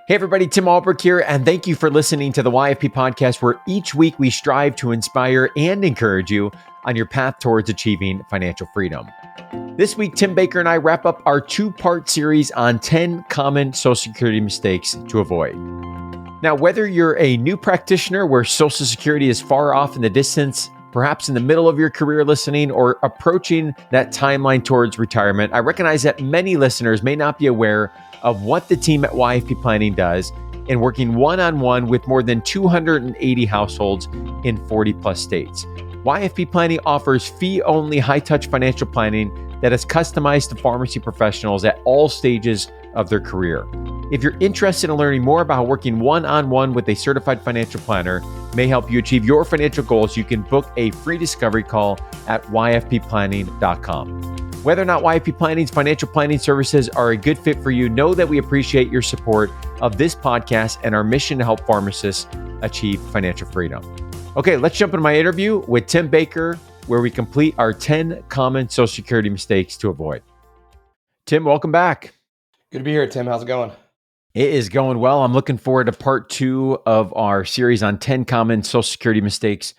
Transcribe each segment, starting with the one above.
Hey everybody, Tim Ulbrich here, and thank you for listening to the YFP podcast, where each week we strive to inspire and encourage you on your path towards achieving financial freedom. This week, Tim Baker and I wrap up our two-part series on 10 common Social Security mistakes to avoid. Now, whether you're a new practitioner where Social Security is far off in the distance, perhaps in the middle of your career listening, or approaching that timeline towards retirement, I recognize that many listeners may not be aware of what the team at YFP Planning does in working one-on-one with more than 280 households in 40 plus states. YFP Planning offers fee-only high-touch financial planning that is customized to pharmacy professionals at all stages of their career. If you're interested in learning more about how working one-on-one with a certified financial planner may help you achieve your financial goals, you can book a free discovery call at yfpplanning.com. Whether or not YFP Planning's financial planning services are a good fit for you, know that we appreciate your support of this podcast and our mission to help pharmacists achieve financial freedom. Okay, let's jump into my interview with Tim Baker, where we complete our 10 common Social Security mistakes to avoid. Tim, welcome back. Good to be here, Tim. How's it going? It is going well. I'm looking forward to part 2 of our series on 10 common Social Security mistakes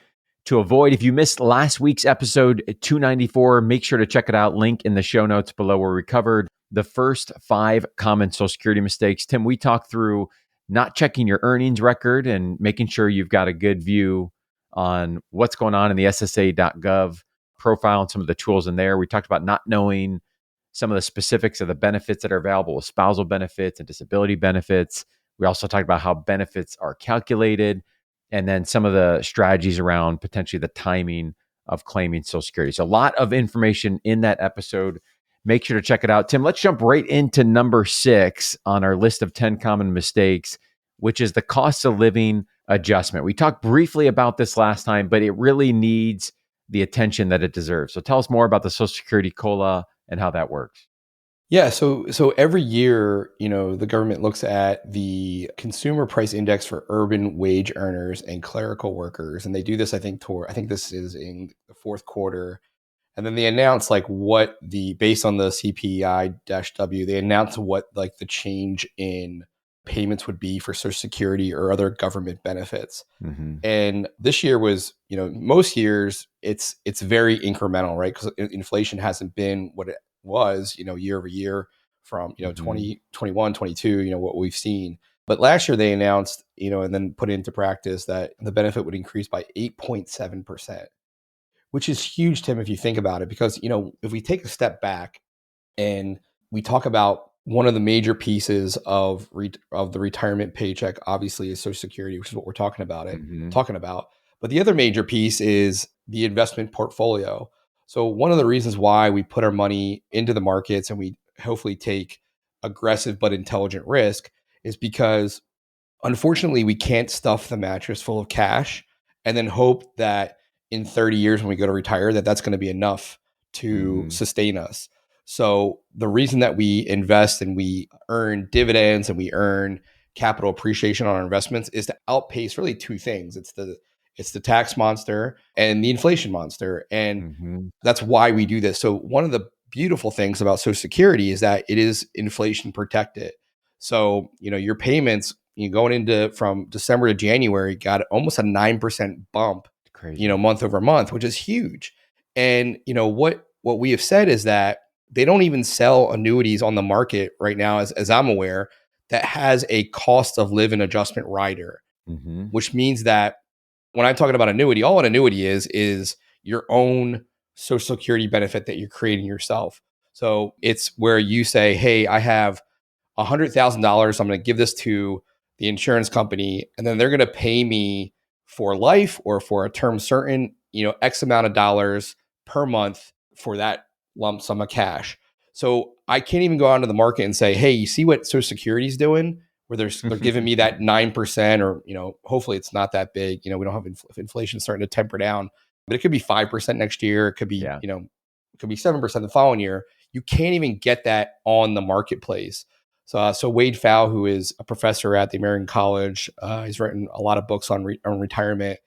to avoid. If you missed last week's episode 294, make sure to check it out. Link in the show notes below, where we covered the first 5 common Social Security mistakes. Tim, we talked through not checking your earnings record and making sure you've got a good view on what's going on in the SSA.gov profile and some of the tools in there. We talked about not knowing some of the specifics of the benefits that are available with spousal benefits and disability benefits. We also talked about how benefits are calculated, and then some of the strategies around potentially the timing of claiming Social Security. So a lot of information in that episode. Make sure to check it out. Tim, let's jump right into number 6 on our list of 10 common mistakes, which is the cost of living adjustment. We talked briefly about this last time, but it really needs the attention that it deserves. So tell us more about the Social Security COLA and how that works. Yeah, so every year, the government looks at the consumer price index for urban wage earners and clerical workers, and they do this, I think this is in the fourth quarter, and then they announce based on the CPI-W, they announce what the change in payments would be for Social Security or other government benefits. Mm-hmm. And this year was, most years it's very incremental, right? Because inflation hasn't been what it was, year over year from, 2021, 22, what we've seen. But last year they announced, and then put into practice that the benefit would increase by 8.7%, which is huge, Tim, if you think about it, because, if we take a step back and we talk about one of the major pieces of the retirement paycheck, obviously, is Social Security, which is what we're talking about. But the other major piece is the investment portfolio. So one of the reasons why we put our money into the markets and we hopefully take aggressive but intelligent risk is because, unfortunately, we can't stuff the mattress full of cash and then hope that in 30 years when we go to retire, that's going to be enough to sustain us. So the reason that we invest and we earn dividends and we earn capital appreciation on our investments is to outpace really 2 things. It's the tax monster and the inflation monster. And that's why we do this. So one of the beautiful things about Social Security is that it is inflation protected. So, your payments, going into from December to January, got almost a 9% bump, month over month, which is huge. And, what we have said is that they don't even sell annuities on the market right now, as I'm aware, that has a cost of living adjustment rider, which means that when I'm talking about annuity, all an annuity is your own Social Security benefit that you're creating yourself. So it's where you say, hey, I have $100,000. I'm going to give this to the insurance company, and then they're going to pay me for life or for a term certain, X amount of dollars per month for that lump sum of cash. So I can't even go out into the market and say, hey, you see what Social Security is doing? Where they're giving me that 9%, or, hopefully it's not that big. We don't have inflation starting to temper down, but it could be 5% next year. It could be, it could be 7% the following year. You can't even get that on the marketplace. So Wade Pfau, who is a professor at the American College, he's written a lot of books on retirement.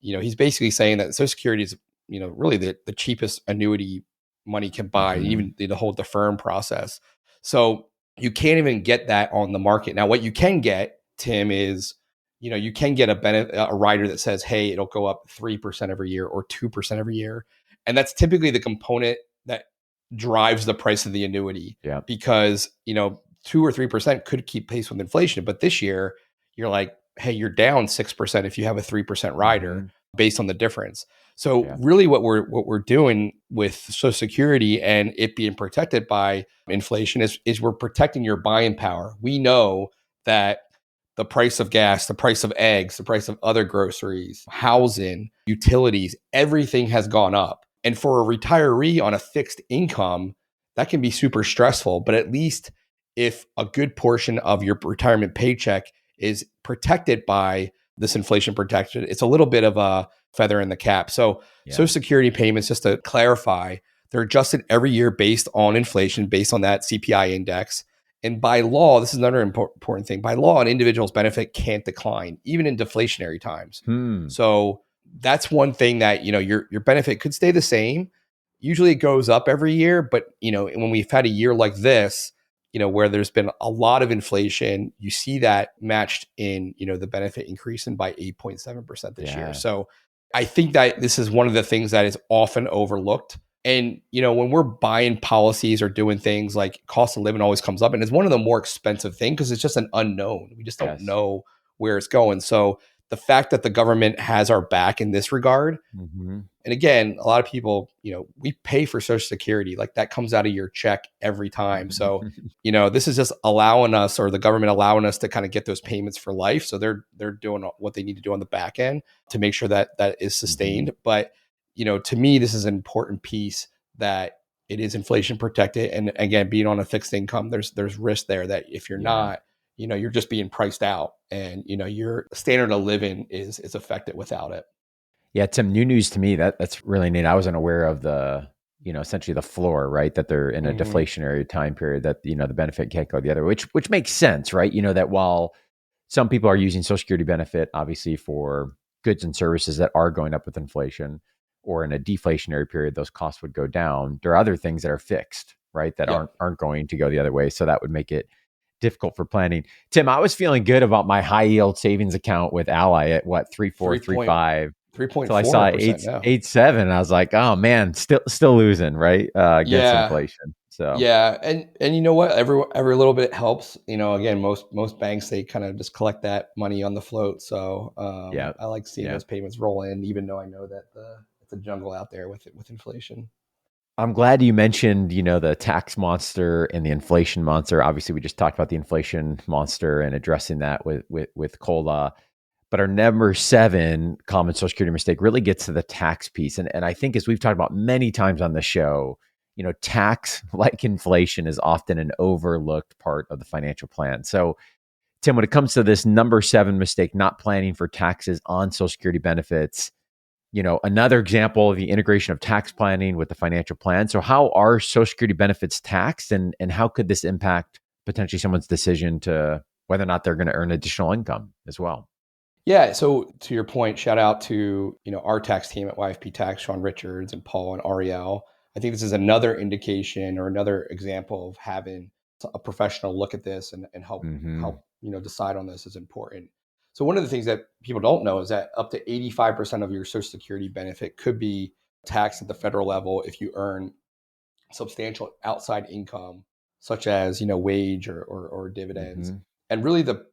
He's basically saying that Social Security is, really the cheapest annuity money can buy, even the whole deferment process. So You can't even get that on the market. Now, what you can get, Tim, is, you can get a rider that says, hey, it'll go up 3% every year or 2% every year. And that's typically the component that drives the price of the annuity, Yeah. because, 2 or 3% could keep pace with inflation. But this year, you're like, hey, you're down 6% if you have a 3% rider based on the difference. So really what we're doing with Social Security and it being protected by inflation is we're protecting your buying power. We know that the price of gas, the price of eggs, the price of other groceries, housing, utilities, everything has gone up. And for a retiree on a fixed income, that can be super stressful. But at least if a good portion of your retirement paycheck is protected by this inflation protection, it's a little bit of a feather in the cap. So Social Security payments, just to clarify, they're adjusted every year based on inflation, based on that CPI index. And by law, this is another important thing. By law, an individual's benefit can't decline, even in deflationary times. So that's one thing that, your benefit could stay the same. Usually it goes up every year, but when we've had a year like this, where there's been a lot of inflation, you see that matched in, the benefit increasing by 8.7% this year. So I think that this is one of the things that is often overlooked. And, when we're buying policies or doing things, like cost of living always comes up, and it's one of the more expensive things because it's just an unknown. We just don't know where it's going. So the fact that the government has our back in this regard, and again, a lot of people, we pay for Social Security, like that comes out of your check every time. So, this is just allowing us, or the government allowing us, to kind of get those payments for life. So they're doing what they need to do on the back end to make sure that that is sustained. But, to me, this is an important piece, that it is inflation protected. And again, being on a fixed income, there's risk there that if you're not, you're just being priced out, and, your standard of living is affected without it. Yeah, Tim, new news to me. That's really neat. I wasn't aware of the, essentially the floor, right? That they're in a deflationary time period, that, the benefit can't go the other way, which makes sense, right? That while some people are using Social Security benefit, obviously, for goods and services that are going up with inflation, or in a deflationary period, those costs would go down. There are other things that are fixed, right? That aren't going to go the other way. So that would make it difficult for planning. Tim, I was feeling good about my high yield savings account with Ally at what, 3.4, 3.5. 3.4% Till I saw now. 8.7, and I was like, oh man, still losing, right? Against inflation. So and you know what? Every little bit helps. Again, most banks, they kind of just collect that money on the float. So I like seeing those payments roll in, even though I know that it's a jungle out there with inflation. I'm glad you mentioned, the tax monster and the inflation monster. Obviously, we just talked about the inflation monster and addressing that with COLA. But our number 7 common Social Security mistake really gets to the tax piece. And I think, as we've talked about many times on the show, tax, like inflation, is often an overlooked part of the financial plan. So, Tim, when it comes to this number 7 mistake, not planning for taxes on Social Security benefits, another example of the integration of tax planning with the financial plan. So how are Social Security benefits taxed, and how could this impact potentially someone's decision to whether or not they're going to earn additional income as well? Yeah. So to your point, shout out to, our tax team at YFP Tax, Sean Richards and Paul and Ariel. I think this is another indication, or another example of having a professional look at this and help, decide on this is important. So one of the things that people don't know is that up to 85% of your Social Security benefit could be taxed at the federal level if you earn substantial outside income, such as, wage or dividends. And really the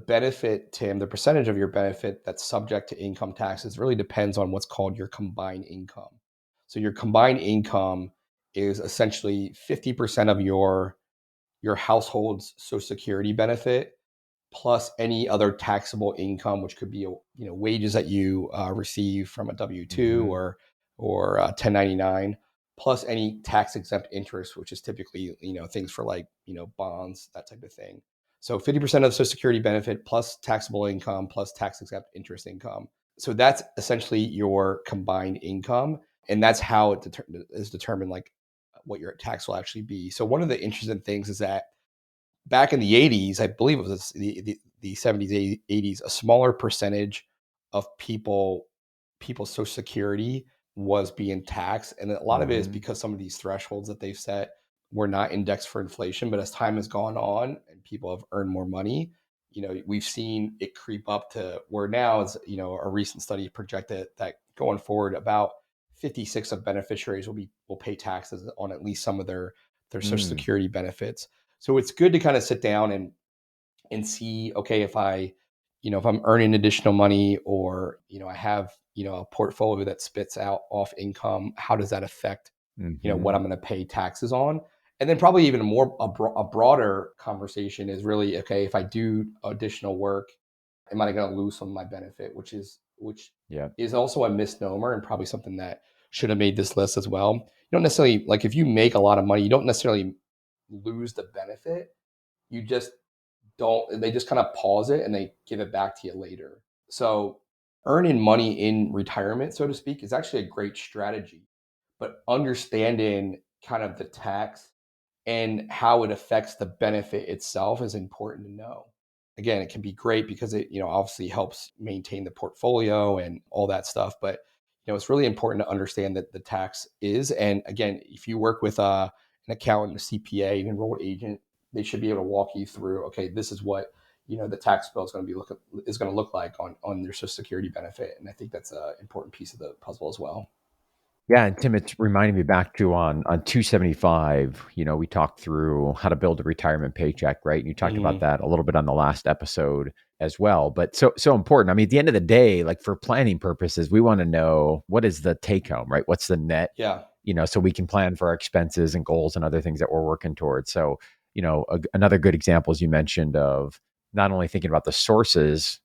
benefit, Tim, the percentage of your benefit that's subject to income taxes really depends on what's called your combined income. So your combined income is essentially 50% of your household's Social Security benefit, plus any other taxable income, which could be wages that you receive from a W-2 or 1099, plus any tax exempt interest, which is typically things for like bonds, that type of thing. So 50% of the Social Security benefit plus taxable income plus tax exempt interest income. So that's essentially your combined income, and that's how it is determined, like what your tax will actually be. So one of the interesting things is that back in the 80s, I believe it was the 70s, 80s, a smaller percentage of people's Social Security was being taxed. And a lot of it is because some of these thresholds that they've set we're not indexed for inflation, but as time has gone on and people have earned more money, we've seen it creep up to where now is, a recent study projected that going forward, about 56 of beneficiaries will pay taxes on at least some of their Social Mm. Security benefits. So it's good to kind of sit down and see, okay, if I'm earning additional money, or, I have, a portfolio that spits out off income, how does that affect, what Hmm. I'm going to pay taxes on? And then probably even a broader conversation is really, okay, if I do additional work, am I going to lose some of my benefit, Yeah. which is also a misnomer and probably something that should have made this list as well. You don't necessarily, like, if you make a lot of money, you don't necessarily lose the benefit. You just don't, they just kind of pause it and they give it back to you later. So earning money in retirement, so to speak, is actually a great strategy. But understanding kind of the tax and how it affects the benefit itself is important to know. Again, it can be great because it, obviously helps maintain the portfolio and all that stuff. But, it's really important to understand that the tax is. And again, if you work with an accountant, a CPA, an enrolled agent, they should be able to walk you through, okay, this is what, the tax bill is going to look like on your Social Security benefit. And I think that's an important piece of the puzzle as well. Yeah, and Tim, it's reminding me back to on 275, we talked through how to build a retirement paycheck, right? And you talked about Mm-hmm. that a little bit on the last episode as well. But so important. I mean, at the end of the day, like for planning purposes, we want to know what is the take home, right? What's the net, Yeah. so we can plan for our expenses and goals and other things that we're working towards. So, another good example, as you mentioned, of not only thinking about the sources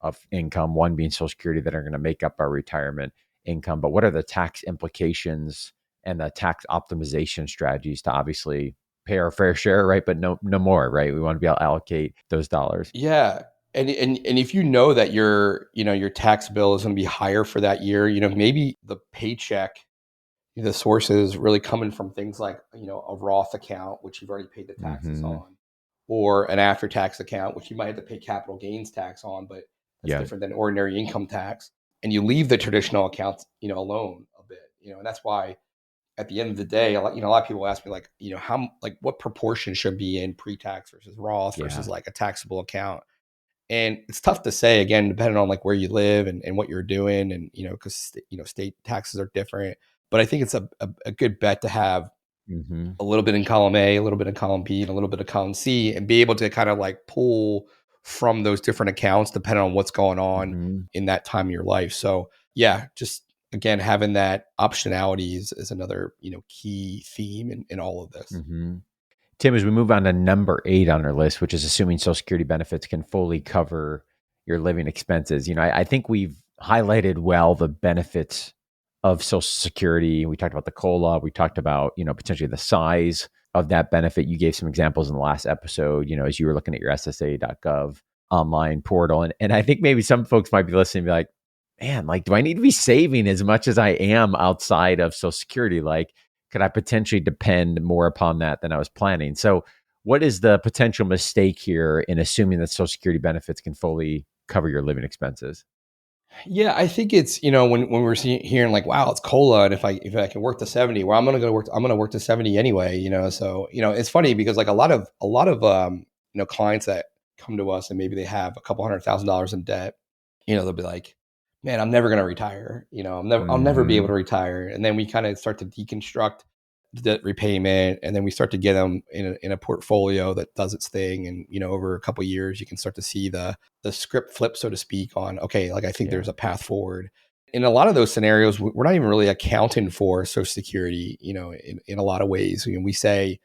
of income, one being Social Security, that are going to make up our retirement income, but what are the tax implications and the tax optimization strategies to obviously pay our fair share, right? But no more, right? We want to be able to allocate those dollars. Yeah. And if you know that your tax bill is going to be higher for that year, maybe the paycheck, the sources really coming from things like, a Roth account, which you've already paid the taxes Hmm. on, or an after tax account, which you might have to pay capital gains tax on, but that's Yeah. different than ordinary income tax. And you leave the traditional accounts, alone a bit, and that's why at the end of the day, a lot of people ask me, like, what proportion should be in pre-tax versus Roth Yeah. versus like a taxable account. And it's tough to say, again, depending on like where you live and what you're doing, and because state taxes are different. But I think it's a good bet to have Hmm. a little bit in column A, a little bit in column B, and a little bit of column C, and be able to kind of like pull from those different accounts depending on what's going on Hmm. in that time of your life. So yeah, just again, having that optionality is another key theme in all of this. Hmm. Tim, as we move on to number 8 on our list, which is assuming Social Security benefits can fully cover your living expenses, I think we've highlighted well the benefits of Social Security. We talked about the COLA. We talked about, potentially the size of that benefit. You gave some examples in the last episode, as you were looking at your SSA.gov online portal. And I think maybe some folks might be listening and be like, man, like, do I need to be saving as much as I am outside of Social Security? Like, could I potentially depend more upon that than I was planning? So, what is the potential mistake here in assuming that Social Security benefits can fully cover your living expenses? Yeah, I think it's when we're hearing like, wow, it's COLA, and if I can work to 70, well, I'm gonna work to 70 anyway. So it's funny because like a lot of clients that come to us and maybe they have a couple $100,000 in debt, they'll be like, man, I'm never gonna retire. I'll never be able Hmm. to retire. And then we kind of start to deconstruct the debt repayment, and then we start to get them in a portfolio that does its thing. And over a couple of years, you can start to see the script flip, so to speak, on, okay, like I think Yeah. there's a path forward. In a lot of those scenarios, we're not even really accounting for Social Security, in a lot of ways. We say,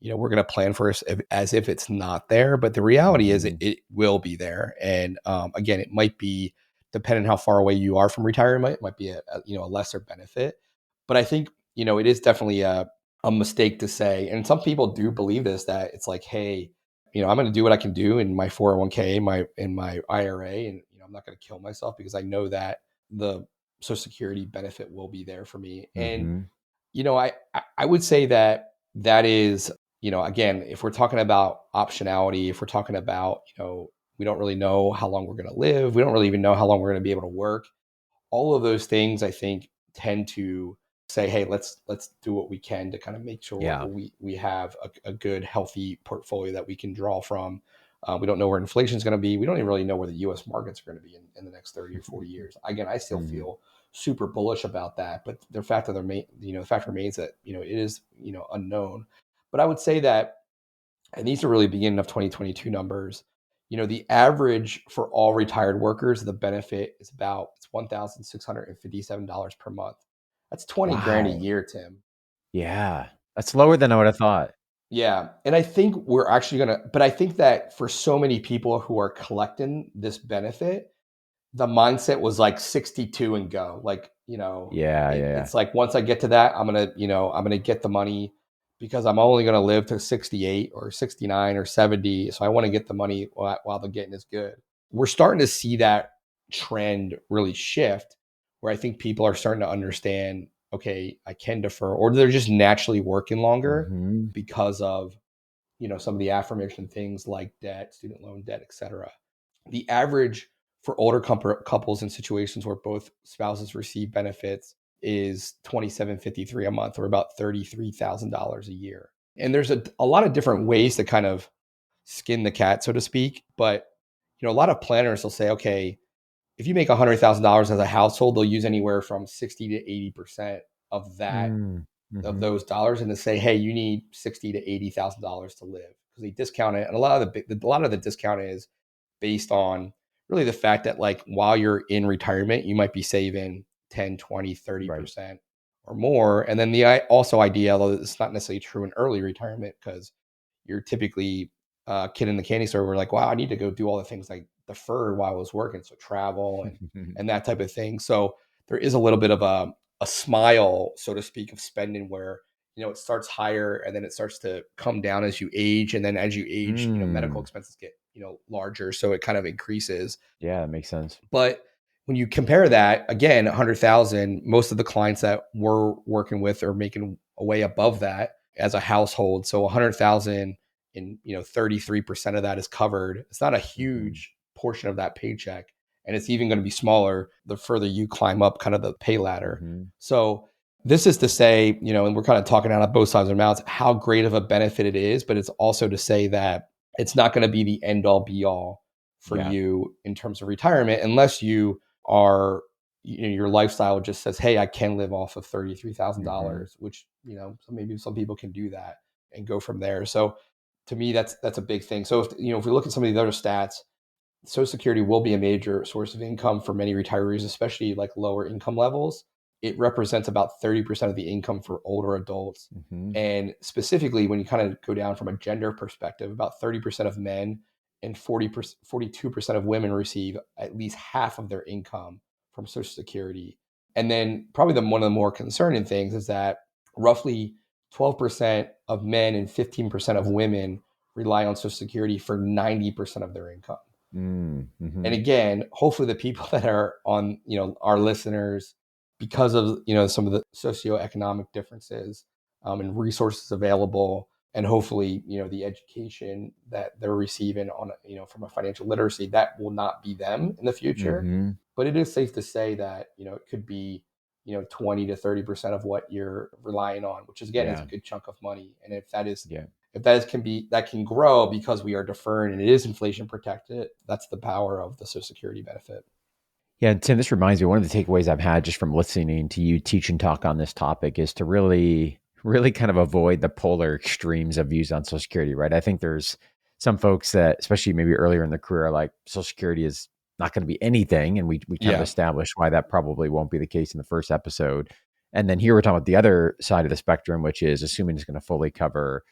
we're going to plan for us as if it's not there, but the reality is it, Hmm. it will be there. And again, it might be, depending on how far away you are from retirement, it might be a lesser benefit. But I think it is definitely a mistake to say, and some people do believe this, that it's like, hey, I'm going to do what I can do in my 401k, in my IRA, and I'm not going to kill myself because I know that the Social Security benefit will be there for me. And Hmm. I would say that is, again, if we're talking about optionality, if we're talking about, we don't really know how long we're going to live, we don't really even know how long we're going to be able to work. All of those things, I think, tend to say, hey, let's do what we can to kind of make sure Yeah. we have a good, healthy portfolio that we can draw from. We don't know where inflation is going to be. We don't even really know where the U.S. markets are going to be in the next 30 or 40 years. Again, I still Mhm. feel super bullish about that, but the fact remains that it is unknown. But I would say that, and these are really beginning of 2022 numbers. The average for all retired workers, the benefit is about $1,657 per month. That's 20 grand a Wow. year, Tim. Yeah. That's lower than I would have thought. Yeah. And I think we're actually but I think that for so many people who are collecting this benefit, the mindset was like 62 and go. Like, Yeah, yeah, yeah. it's like, once I get to that, I'm gonna get the money, because I'm only gonna live to 68 or 69 or 70. So I want to get the money while the getting is good. We're starting to see that trend really shift, where I think people are starting to understand, okay, I can defer, or they're just naturally working longer Mhm. because of some of the aforementioned things like debt, student loan debt, etc. The average for older couples in situations where both spouses receive benefits is $2,753 a month, or about $33,000 a year. And there's a lot of different ways to kind of skin the cat, so to speak. But a lot of planners will say, okay, if you make $100,000 as a household, they'll use anywhere from 60 to 80% of that, Mm. of Mhm. those dollars, and to say, hey, you need $60 to $80,000 to live, because they discount it. And a lot of the discount is based on really the fact that, like, while you're in retirement, you might be saving 10, 20, Right. 30% or more. And then the also idea, although it's not necessarily true in early retirement, because you're typically a kid in the candy store, we're like, wow, I need to go do all the things I deferred while I was working. So travel and that type of thing. So there is a little bit of a smile, so to speak, of spending, where it starts higher and then it starts to come down as you age. And then as you age, medical Mm. expenses get larger, so it kind of increases. Yeah, that makes sense. But when you compare that, again, 100,000, most of the clients that we're working with are making a way above that as a household. So 100,000, and 33% of that is covered. It's not a Mhm. huge portion of that paycheck, and it's even going to be smaller the further you climb up kind of the pay ladder. Mhm. So this is to say, and we're kind of talking out of both sides of our mouths, how great of a benefit it is, but it's also to say that it's not going to be the end all be all for Yeah. you in terms of retirement, unless you are, your lifestyle just says, hey, I can live off of Mhm. $33,000, which, so maybe some people can do that and go from there. So to me, that's a big thing. So if we look at some of these other stats, Social Security will be a major source of income for many retirees, especially like lower income levels. It represents about 30% of the income for older adults. Mhm. And specifically, when you kind of go down from a gender perspective, about 30% of men and 42% of women receive at least half of their income from Social Security. And then probably one of the more concerning things is that roughly 12% of men and 15% of women rely on Social Security for 90% of their income. Mm. And Mhm. again, hopefully the people that are on, our listeners, because of, some of the socioeconomic differences, and resources available, and hopefully, the education that they're receiving on, from a financial literacy, that will not be them in the future. Mhm. But it is safe to say that, it could be, 20 to 30% of what you're relying on, which is, again, is a Yeah. good chunk of money. And Yeah. if that can grow because we are deferring and it is inflation protected, that's the power of the Social Security benefit. Yeah, and Tim, this reminds me, one of the takeaways I've had just from listening to you teach and talk on this topic is to really, really kind of avoid the polar extremes of views on Social Security, right? I think there's some folks that, especially maybe earlier in their career, are like Social Security is not going to be anything. And we kind of Yeah. established why that probably won't be the case in the first episode. And then here we're talking about the other side of the spectrum, which is assuming it's going to fully cover,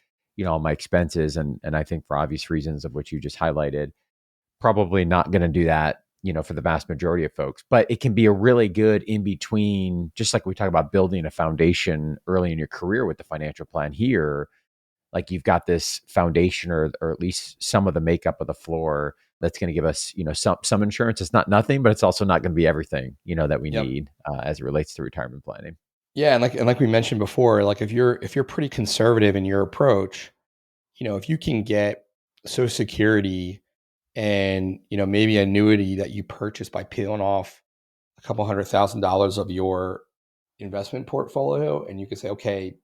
all my expenses. And I think for obvious reasons of which you just highlighted, probably not going to do that, for the vast majority of folks. But it can be a really good in between, just like we talk about building a foundation early in your career with the financial plan here. Like you've got this foundation, or at least some of the makeup of the floor that's going to give us, some insurance. It's not nothing, but it's also not going to be everything, that we Yep. need as it relates to retirement planning. Yeah, and like we mentioned before, like if you're pretty conservative in your approach, if you can get Social Security and maybe annuity that you purchase by peeling off a couple $100,000 of your investment portfolio, and you can say, okay,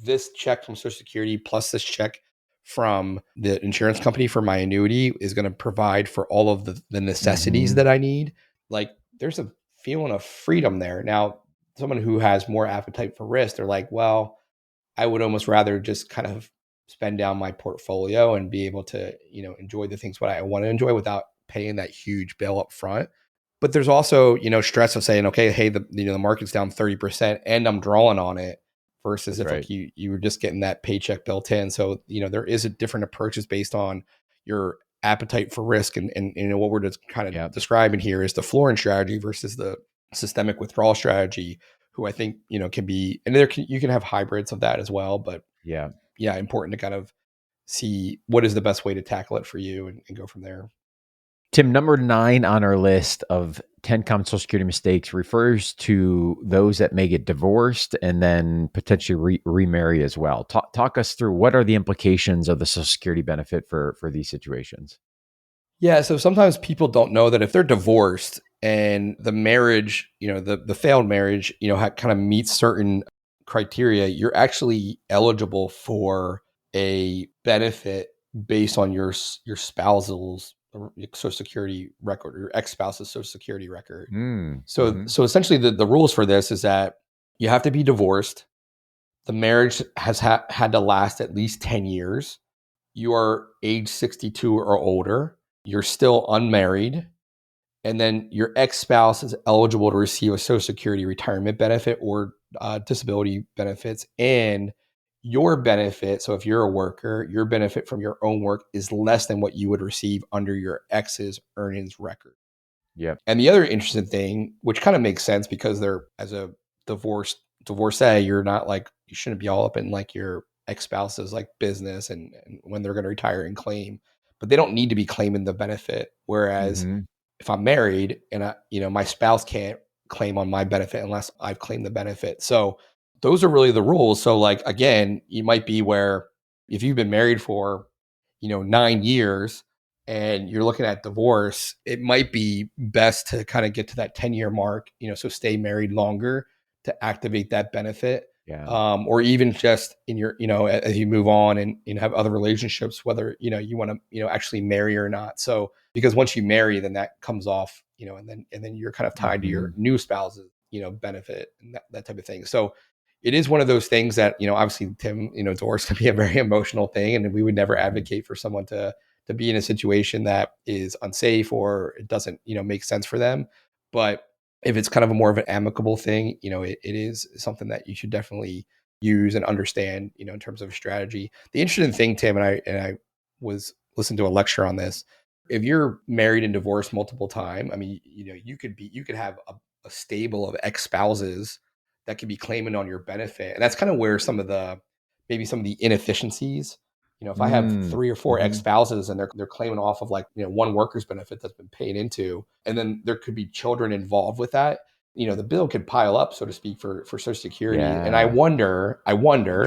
this check from Social Security plus this check from the insurance company for my annuity is going to provide for all of the necessities that I need. Like, there's a feeling of freedom there. Now, someone who has more appetite for risk, they're like, well, I would almost rather just kind of spend down my portfolio and be able to, enjoy the things what I want to enjoy without paying that huge bill up front. But there's also, stress of saying, okay, hey, the market's down 30% and I'm drawing on it, versus if like you were just getting that paycheck built in. So, there is a different approaches based on your appetite for risk. And what we're just kind of describing here is the flooring strategy versus the systemic withdrawal strategy, who I think, can be, and you can have hybrids of that as well. But important to kind of see what is the best way to tackle it for you and go from there. Tim, number 9 on our list of 10 common Social Security mistakes refers to those that may get divorced and then potentially remarry as well. Talk us through what are the implications of the Social Security benefit for these situations? Yeah, so sometimes people don't know that if they're divorced and the marriage, the failed marriage, kind of meets certain criteria, you're actually eligible for a benefit based on your spouse's Social Security record, or your ex-spouse's Social Security record. So essentially the rules for this is that you have to be divorced. The marriage has had to last at least 10 years. You are age 62 or older. You're still unmarried. And then your ex-spouse is eligible to receive a Social Security retirement benefit or disability benefits. And your benefit, so if you're a worker, your benefit from your own work is less than what you would receive under your ex's earnings record. Yep. And the other interesting thing, which kind of makes sense because they're, as a divorcee, you're not like, you shouldn't be all up in like your ex-spouse's like business and when they're going to retire and claim, but they don't need to be claiming the benefit. Whereas if I'm married and my spouse can't claim on my benefit unless I've claimed the benefit. So those are really the rules. So like, again, you might be where if you've been married for, 9 years and you're looking at divorce, it might be best to kind of get to that 10-year mark, so stay married longer to activate that benefit. Or even just in your, as you move on and have other relationships, whether, you want to, actually marry or not. So, because once you marry, then that comes off, and then you're kind of tied to your new spouse's, benefit and that type of thing. So it is one of those things that, obviously, Tim, divorce can be a very emotional thing. And we would never advocate for someone to be in a situation that is unsafe or it doesn't, make sense for them. But if it's kind of a more of an amicable thing, it is something that you should definitely use and understand, in terms of strategy. The interesting thing, Tim, and I was listening to a lecture on this. If you're married and divorced multiple times, I mean, you could have a stable of ex-spouses that could be claiming on your benefit. And that's kind of where maybe some of the inefficiencies, if I have 3 or 4 ex-spouses and they're claiming off of like, one worker's benefit that's been paid into, and then there could be children involved with that, the bill could pile up, so to speak, for Social Security. And I wonder,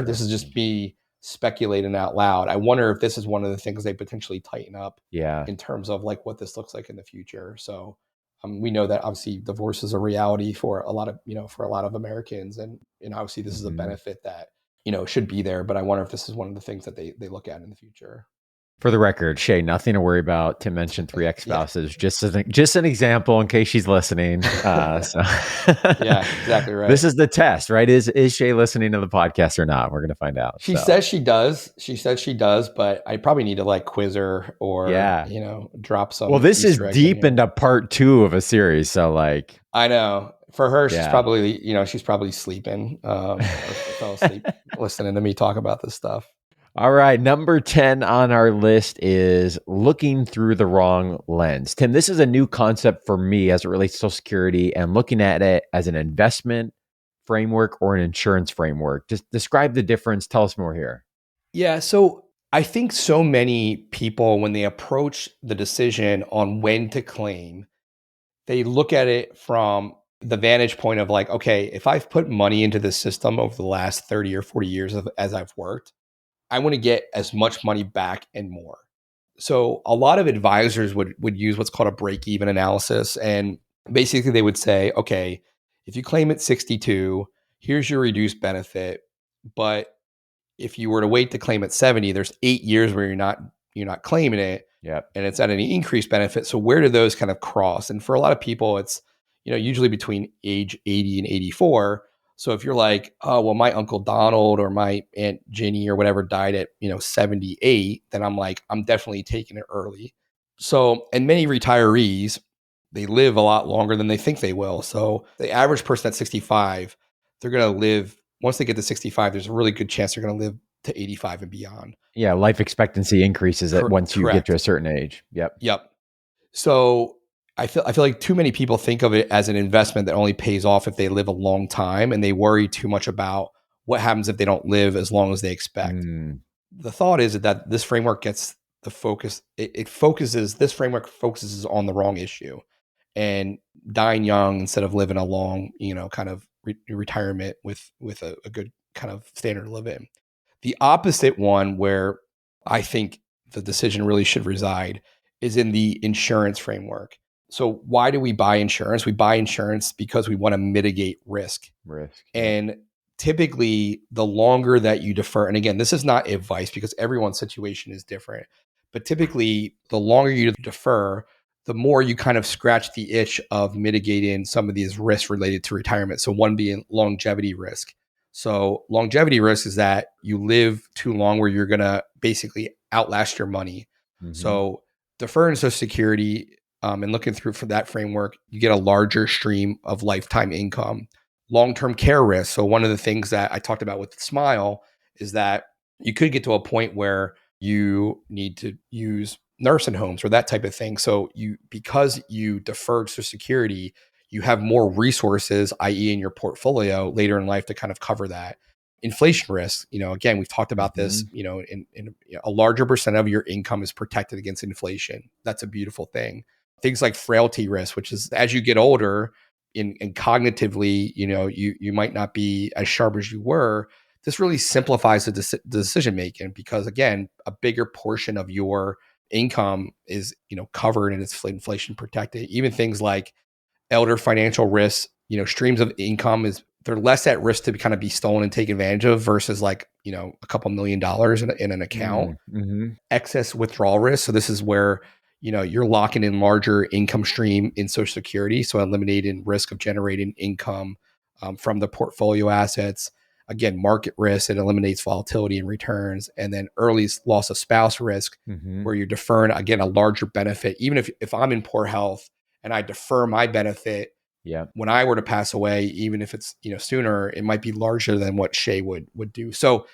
this is just me speculating out loud. I wonder if this is one of the things they potentially tighten up in terms of like what this looks like in the future. So we know that obviously divorce is a reality for a lot of Americans. And obviously this is a benefit that, should be there. But I wonder if this is one of the things that they look at in the future. For the record, Shay, nothing to worry about. Tim mentioned 3 ex-spouses, just an example in case she's listening. Yeah, exactly right. This is the test, right? Is Shay listening to the podcast or not? We're going to find out. She says she does. She said she does, but I probably need to like quiz her or, drop some. Well, this is deep into part 2 of a series. So like, I know. For her, she's probably sleeping or fell asleep listening to me talk about this stuff. All right. Number 10 on our list is looking through the wrong lens. Tim, this is a new concept for me as it relates to Social Security and looking at it as an investment framework or an insurance framework. Just describe the difference. Tell us more here. Yeah. So I think so many people, when they approach the decision on when to claim, they look at it from the vantage point of like, okay, if I've put money into the system over the last 30 or 40 years as I've worked, I want to get as much money back and more. So a lot of advisors would use what's called a break-even analysis. And basically they would say, okay, if you claim at 62, here's your reduced benefit. But if you were to wait to claim at 70, there's 8 years where you're not claiming it. Yep. And it's at an increased benefit. So where do those kind of cross? And for a lot of people, it's, usually between age 80 and 84. So if you're like, oh, well, my Uncle Donald or my Aunt Ginny or whatever died at, 78, then I'm like, I'm definitely taking it early. So, and many retirees, they live a lot longer than they think they will. So the average person at 65, they're going to live, once they get to 65, there's a really good chance they're going to live to 85 and beyond. Yeah, life expectancy increases once you get to a certain age. Yep. So I feel like too many people think of it as an investment that only pays off if they live a long time, and they worry too much about what happens if they don't live as long as they expect. The thought is that this framework gets the focus. This framework focuses on the wrong issue, and dying young instead of living a long, kind of retirement with a good kind of standard to live in. The opposite one, where I think the decision really should reside, is in the insurance framework. So why do we buy insurance? We buy insurance because we want to mitigate risk. And typically, the longer that you defer, and again, this is not advice because everyone's situation is different, but typically, the longer you defer, the more you kind of scratch the itch of mitigating some of these risks related to retirement. So one being longevity risk. So longevity risk is that you live too long where you're going to basically outlast your money. So deferring Social Security and looking through for that framework, you get a larger stream of lifetime income. Long-term care risk. So one of the things that I talked about with Smile is that you could get to a point where you need to use nursing homes or that type of thing. So because you deferred Social Security, you have more resources, i.e. in your portfolio later in life to kind of cover that. Inflation risk, again, we've talked about this, in a larger percent of your income is protected against inflation. That's a beautiful thing. Things like frailty risk, which is as you get older and cognitively, you might not be as sharp as you were. This really simplifies the decision making because, again, a bigger portion of your income is, covered and it's inflation protected. Even things like elder financial risks, streams of income they're less at risk to kind of be stolen and taken advantage of versus like, a couple $1 million in an account. Excess withdrawal risk. So this is where, you're locking in larger income stream in Social Security. So eliminating risk of generating income from the portfolio assets. Again, market risk, it eliminates volatility and returns. And then early loss of spouse risk, where you're deferring, again, a larger benefit. Even if I'm in poor health and I defer my benefit, when I were to pass away, even if it's, sooner, it might be larger than what Shay would do. So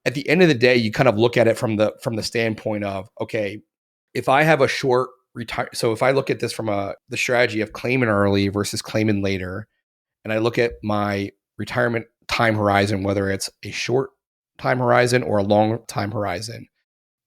at the end of the day, you kind of look at it from the standpoint of, okay, if I have a short retire, so if I look at this from the strategy of claiming early versus claiming later, and I look at my retirement time horizon, whether it's a short time horizon or a long time horizon,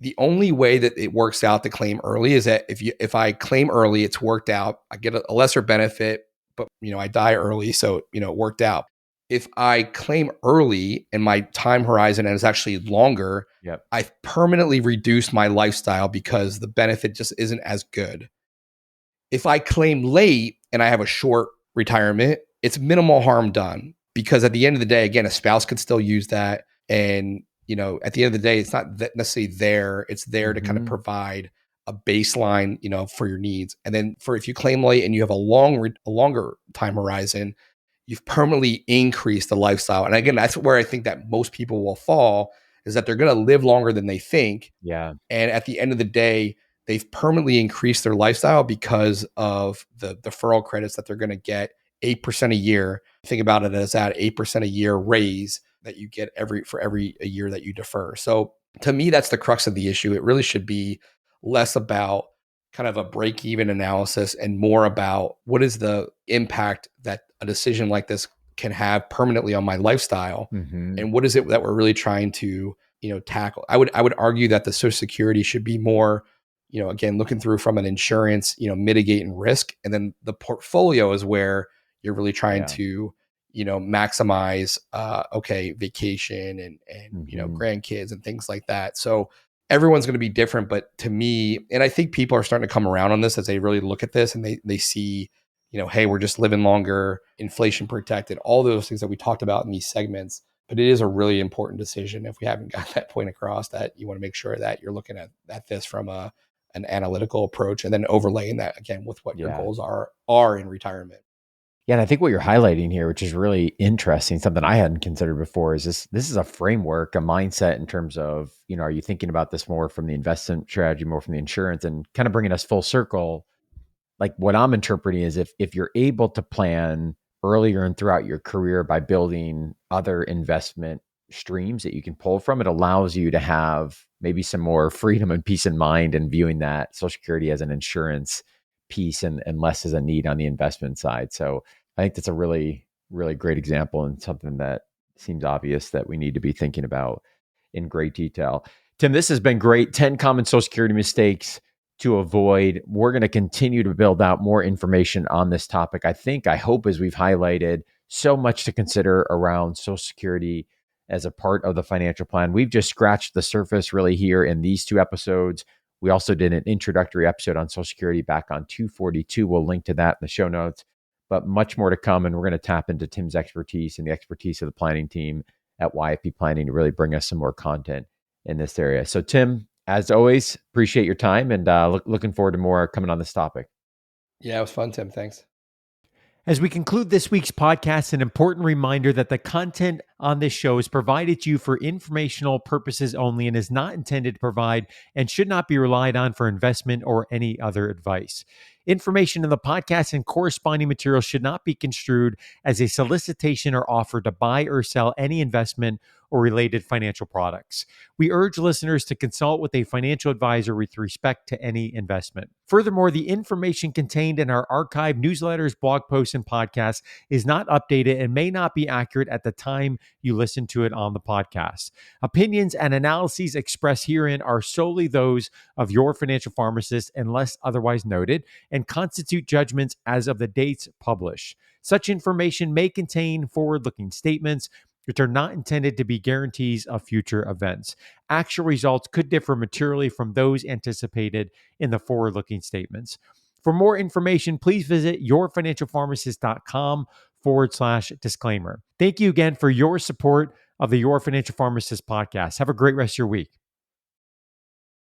the only way that it works out to claim early is that if I claim early, it's worked out. I get a lesser benefit, but I die early, so it worked out. If I claim early and my time horizon is actually longer, I've permanently reduced my lifestyle because the benefit just isn't as good. If I claim late and I have a short retirement, it's minimal harm done because at the end of the day, again, a spouse could still use that. And, at the end of the day, it's not necessarily there. It's there to kind of provide a baseline, for your needs. And then if you claim late and you have a longer time horizon, you've permanently increased the lifestyle. And again, that's where I think that most people will fall, is that they're going to live longer than they think. And at the end of the day, they've permanently increased their lifestyle because of the deferral credits that they're going to get 8% a year. Think about it as that 8% a year raise that you get for every a year that you defer. So to me, that's the crux of the issue. It really should be less about kind of a break-even analysis and more about what is the impact that a decision like this can have permanently on my lifestyle, and what is it that we're really trying to tackle. I would argue that the Social Security should be more, again, looking through from an insurance, mitigating risk, and then the portfolio is where you're really trying to maximize vacation and grandkids and things like that. So everyone's going to be different, but to me, and I think people are starting to come around on this as they really look at this and they see hey, we're just living longer, inflation protected, all those things that we talked about in these segments. But it is a really important decision if we haven't got that point across, that you want to make sure that you're looking at this from an analytical approach, and then overlaying that again with what your Yeah. goals are in retirement. Yeah, and I think what you're highlighting here, which is really interesting, something I hadn't considered before, is this is a framework, a mindset in terms of, are you thinking about this more from the investment strategy, more from the insurance, and kind of bringing us full circle. Like what I'm interpreting is if you're able to plan earlier and throughout your career by building other investment streams that you can pull from, it allows you to have maybe some more freedom and peace in mind, and viewing that Social Security as an insurance piece and less as a need on the investment side. So I think that's a really, really great example, and something that seems obvious that we need to be thinking about in great detail. Tim, this has been great. 10 common Social Security mistakes to avoid. We're going to continue to build out more information on this topic. I hope, as we've highlighted, so much to consider around Social Security as a part of the financial plan. We've just scratched the surface really here in these 2 episodes. We also did an introductory episode on Social Security back on 242. We'll link to that in the show notes, but much more to come. And we're going to tap into Tim's expertise and the expertise of the planning team at YFP Planning to really bring us some more content in this area. So Tim, as always, appreciate your time, and looking forward to more coming on this topic. Yeah, it was fun, Tim. Thanks. As we conclude this week's podcast, an important reminder that the content on this show is provided to you for informational purposes only, and is not intended to provide and should not be relied on for investment or any other advice. Information in the podcast and corresponding material should not be construed as a solicitation or offer to buy or sell any investment or related financial products. We urge listeners to consult with a financial advisor with respect to any investment. Furthermore, the information contained in our archived newsletters, blog posts, and podcasts is not updated and may not be accurate at the time you listen to it on the podcast. Opinions and analyses expressed herein are solely those of your financial pharmacist unless otherwise noted, and constitute judgments as of the dates published. Such information may contain forward-looking statements which are not intended to be guarantees of future events. Actual results could differ materially from those anticipated in the statements. For more information, please visit yourfinancialpharmacist.com/disclaimer. Thank you again for your support of the Your Financial Pharmacist podcast. Have a great rest of your week.